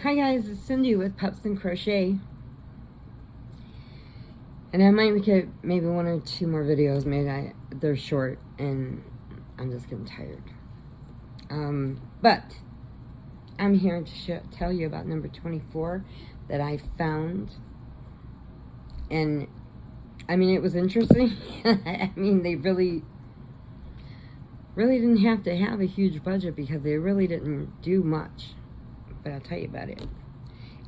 Hi guys, it's Cindy with Pups and Crochet. And I might make maybe one or two more videos. Maybe they're short and I'm just getting tired. But I'm here to tell you about number 24 that I found. And I mean, it was interesting. I mean, they really didn't have to have a huge budget because they really didn't do much. But I'll tell you about it.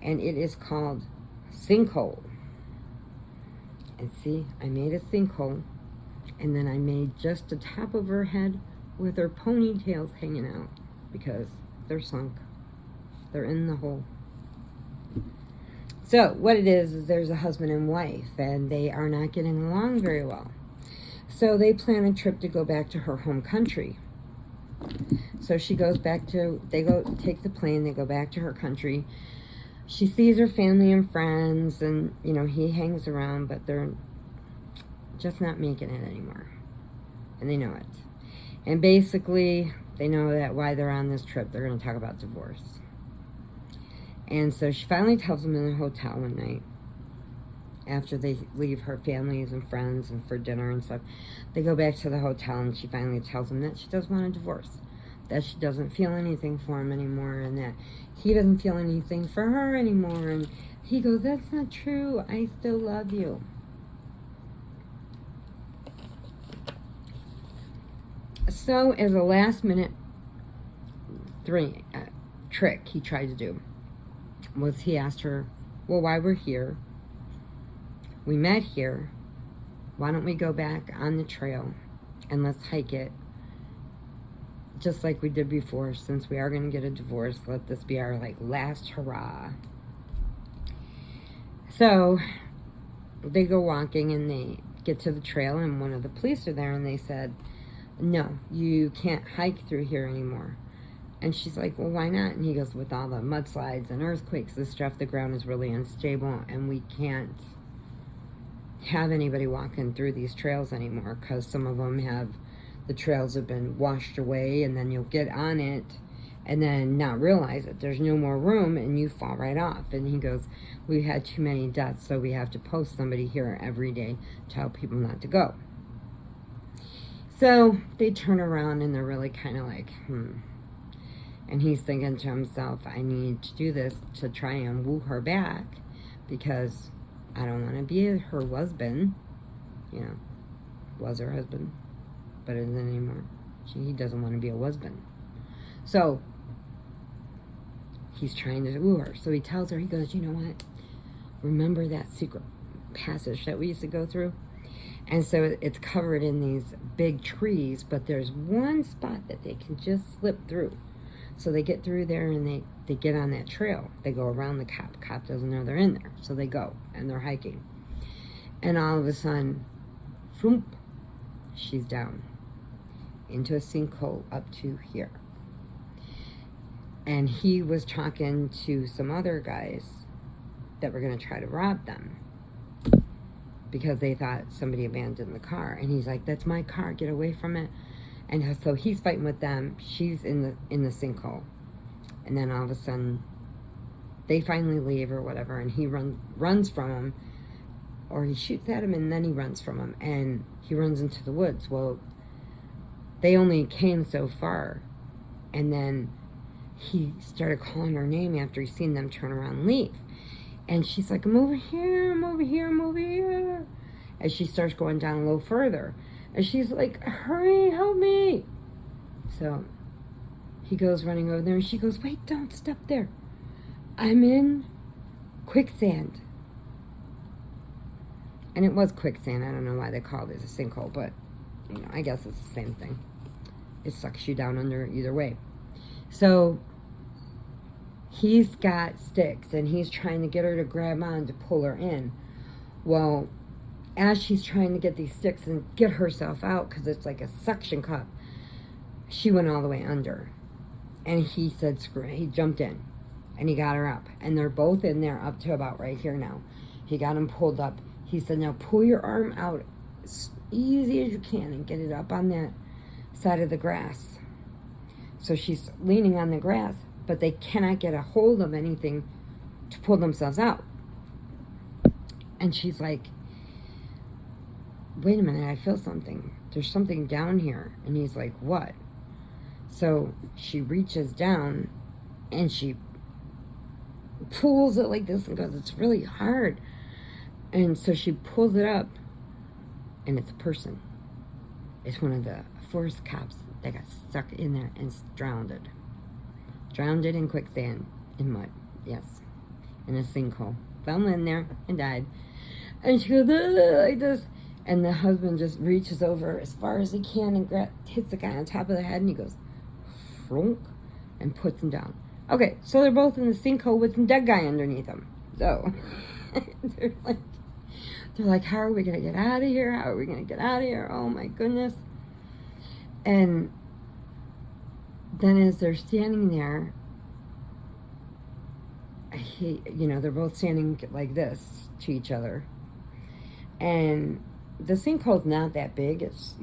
And it is called Sinkhole. And see, I made a sinkhole, and then I made just the top of her head with her ponytails hanging out because they're sunk. They're in the hole. So what it is there's a husband and wife, and they are not getting along very well. So they plan a trip to go back to her home country. So she goes back to, they go take the plane, they go back to her country. She sees her family and friends, and, you know, he hangs around, but they're just not making it anymore. And they know it. And basically, they know that while they're on this trip, they're going to talk about divorce. And so she finally tells them in the hotel one night, after they leave her families and friends and for dinner and stuff, they go back to the hotel, and she finally tells them that she does want a divorce. That she doesn't feel anything for him anymore, and that he doesn't feel anything for her anymore. And he goes, that's not true. I still love you. So as a last minute trick he tried to do was he asked her, well, while we're here, we met here, why don't we go back on the trail and let's hike it just like we did before. Since we are going to get a divorce, let this be our last hurrah. So they go walking, and they get to the trail, and one of the police are there, and they said, no, you can't hike through here anymore. And she's like, well, why not? And he goes, with all the mudslides and earthquakes and stuff, the ground is really unstable, and we can't have anybody walking through these trails anymore, because some of them the trails have been washed away, and then you'll get on it and then not realize that there's no more room, and you fall right off. And he goes, we've had too many deaths, so we have to post somebody here every day to tell people not to go. So they turn around, and they're really kind of like, And he's thinking to himself, I need to do this to try and woo her back, because I don't want to be her husband. You know, was her husband, but isn't anymore. He doesn't want to be a husband. So he's trying to woo her. So he tells her, he goes, you know what? Remember that secret passage that we used to go through? And so it's covered in these big trees, but there's one spot that they can just slip through. So they get through there, and they get on that trail. They go around the cop. The cop doesn't know they're in there. So they go, and they're hiking. And all of a sudden, floomp, she's down into a sinkhole up to here. And he was talking to some other guys that were going to try to rob them because they thought somebody abandoned the car. And he's like, that's my car, get away from it. And so he's fighting with them. She's in the sinkhole. And then all of a sudden, they finally leave or whatever, and he runs from him, or he shoots at him, and then he runs from him, and he runs into the woods. Well, they only came so far, and then he started calling her name after he seen them turn around and leave. And she's like, I'm over here, I'm over here, I'm over here. As she starts going down a little further. And she's like, hurry, help me. So he goes running over there, and she goes, wait, don't stop there. I'm in quicksand. And it was quicksand. I don't know why they called it a sinkhole, but, you know, I guess it's the same thing. It sucks you down under either way. So he's got sticks, and he's trying to get her to grab on to pull her in. Well, as she's trying to get these sticks and get herself out, because it's like a suction cup, she went all the way under. And he said, screw it. He jumped in, and he got her up. And they're both in there up to about right here now. He got him pulled up. He said, now pull your arm out as easy as you can and get it up on that side of the grass. So she's leaning on the grass, but they cannot get a hold of anything to pull themselves out. And she's like, wait a minute, I feel something. There's something down here. And he's like, what? So she reaches down and she pulls it like this and goes, it's really hard. And so she pulls it up, and it's a person. It's one of the forest cops that got stuck in there and drowned. Drowned in quicksand, in mud, yes, in a sinkhole. Fell in there and died. And she goes, like this. And the husband just reaches over as far as he can and hits the guy on top of the head, and he goes, flunk, and puts him down. Okay, so they're both in the sinkhole with some dead guy underneath them. So they're like, how are we going to get out of here? How are we going to get out of here? Oh my goodness. And then as they're standing there, they're both standing like this to each other. And the sinkhole's not that big. It's,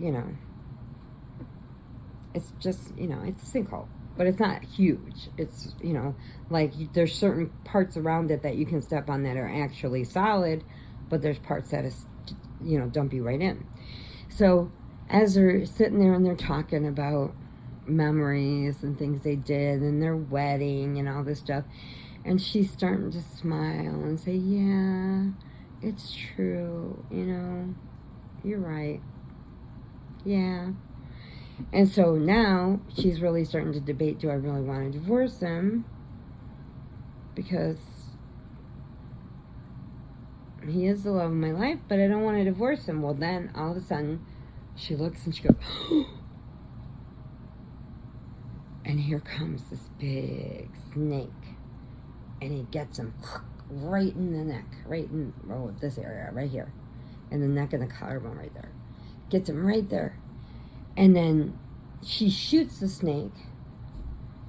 it's just, it's a sinkhole. But it's not huge. It's, like there's certain parts around it that you can step on that are actually solid, but there's parts that is, dump you right in. So as they're sitting there and they're talking about memories and things they did and their wedding and all this stuff, and she's starting to smile and say, yeah, it's true, you're right. Yeah. And so now she's really starting to debate, do I really want to divorce him? Because he is the love of my life, but I don't want to divorce him. Well, then all of a sudden she looks and she goes, and here comes this big snake. And he gets him right in the neck, right in this area, right here. And the neck and the collarbone right there. Gets him right there. And then she shoots the snake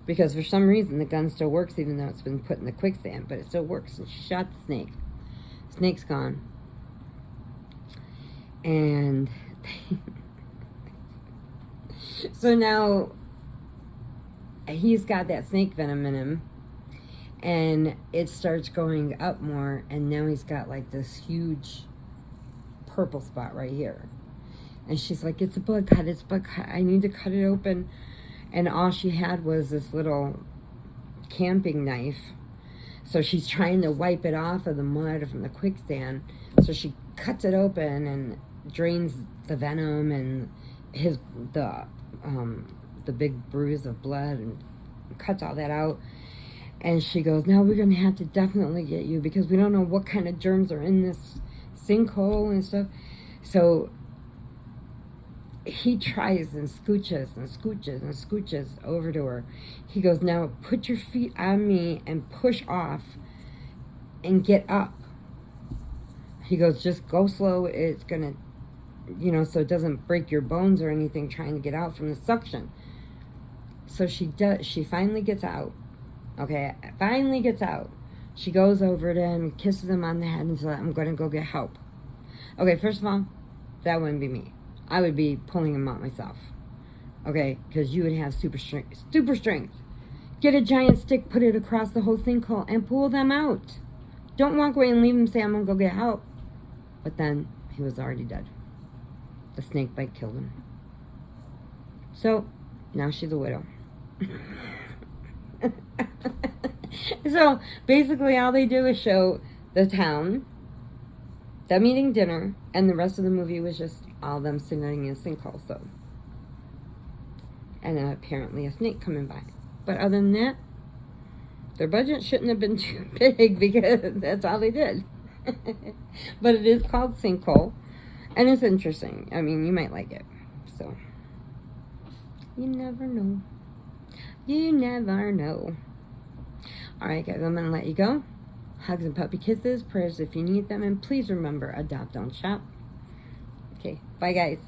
because for some reason the gun still works even though it's been put in the quicksand, but it still works. And she shot the snake. Snake's gone. And so now he's got that snake venom in him, and it starts going up more, and now he's got like this huge purple spot right here. And she's like, it's a blood cut, it's a blood cut. I need to cut it open. And all she had was this little camping knife. So she's trying to wipe it off of the mud from the quicksand. So she cuts it open and drains the venom and the big bruise of blood and cuts all that out. And she goes, now we're going to have to definitely get you because we don't know what kind of germs are in this sinkhole and stuff. So he tries and scooches and scooches and scooches over to her. He goes, now put your feet on me and push off and get up. He goes, just go slow. It's going to, so it doesn't break your bones or anything trying to get out from the suction. So she finally gets out. Okay, finally gets out. She goes over to him, kisses him on the head and says, I'm going to go get help. Okay, first of all, that wouldn't be me. I would be pulling him out myself. Okay, because you would have super strength. Get a giant stick, put it across the whole sinkhole, and pull them out. Don't walk away and leave him and say, I'm going to go get help. But then, he was already dead. The snake bite killed him. So, now she's a widow. So, basically all they do is show the town, them eating dinner, and the rest of the movie was just all them sitting in a sinkhole, so. And apparently a snake coming by. But other than that, their budget shouldn't have been too big because that's all they did. But it is called Sinkhole, and it's interesting. I mean, you might like it, so. You never know. You never know. Alright guys, I'm going to let you go. Hugs and puppy kisses, prayers if you need them, and please remember, adopt, don't shop. Okay, bye guys.